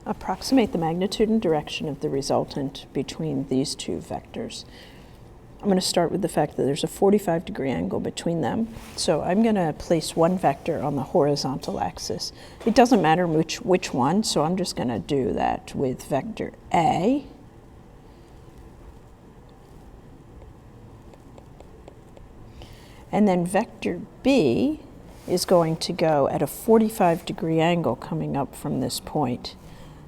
Approximate the magnitude and direction of the resultant between these two vectors. I'm going to start with the fact that there's a 45-degree angle between them. So I'm going to place one vector on the horizontal axis. It doesn't matter which one, so I'm just going to do that with vector A. And then vector B is going to go at a 45-degree angle coming up from this point.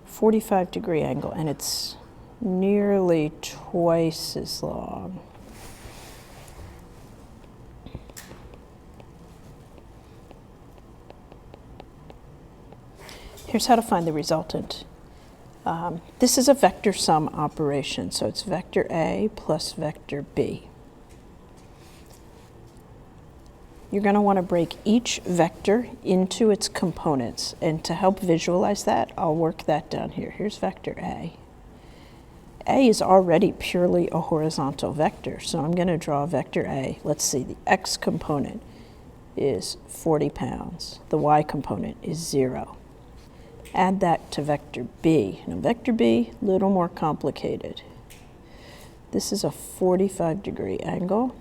45-degree angle, and it's nearly twice as long. Here's how to find the resultant. This is a vector sum operation, so it's vector A plus vector B. You're going to want to break each vector into its components, and to help visualize that, I'll work that down here. Here's vector A. A is already purely a horizontal vector, so I'm going to draw vector A. Let's see, the x component is 40 pounds. The y component is 0. Add that to vector B. Now vector B, a little more complicated. This is a 45-degree angle,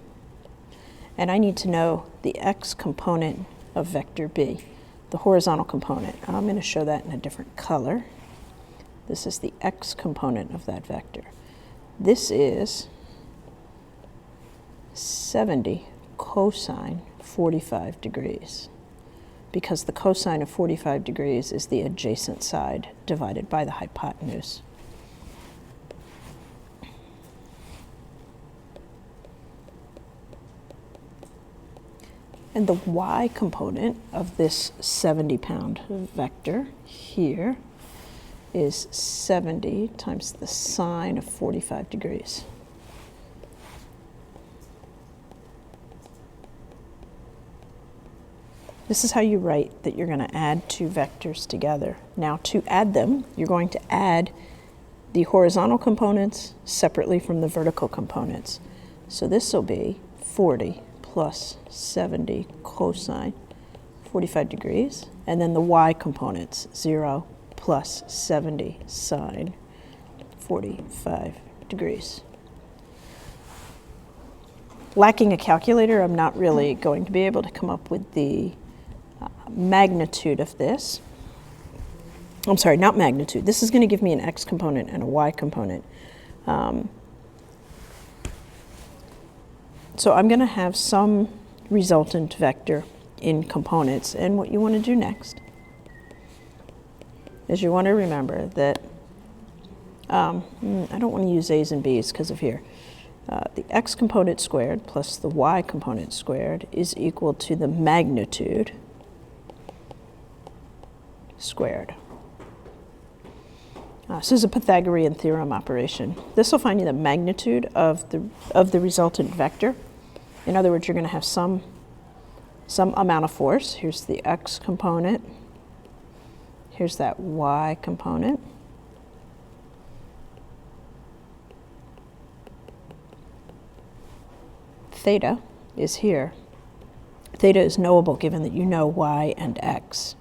and I need to know the x component of vector B, the horizontal component. I'm going to show that in a different color. This is the x component of that vector. This is 70 cosine 45 degrees, because the cosine of 45 degrees is the adjacent side divided by the hypotenuse. And the y component of this 70-pound vector here is 70 times the sine of 45 degrees. This is how you write that you're going to add two vectors together. Now, to add them, you're going to add the horizontal components separately from the vertical components. So this will be 40 plus 70 cosine 45 degrees, and then the y components, 0 plus 70 sine 45 degrees. Lacking a calculator, I'm not really going to be able to come up with the magnitude of this. I'm sorry, not magnitude. This is going to give me an x component and a y component. So I'm going to have some resultant vector in components, and what you want to do next is you want to remember that I don't want to use a's and b's because of here. The x component squared plus the y component squared is equal to the magnitude squared. This is a Pythagorean theorem operation. This will find you the magnitude of the resultant vector. In other words, you're going to have some amount of force. Here's the x component. Here's that y component. Theta is here. Theta is knowable given that you know y and x.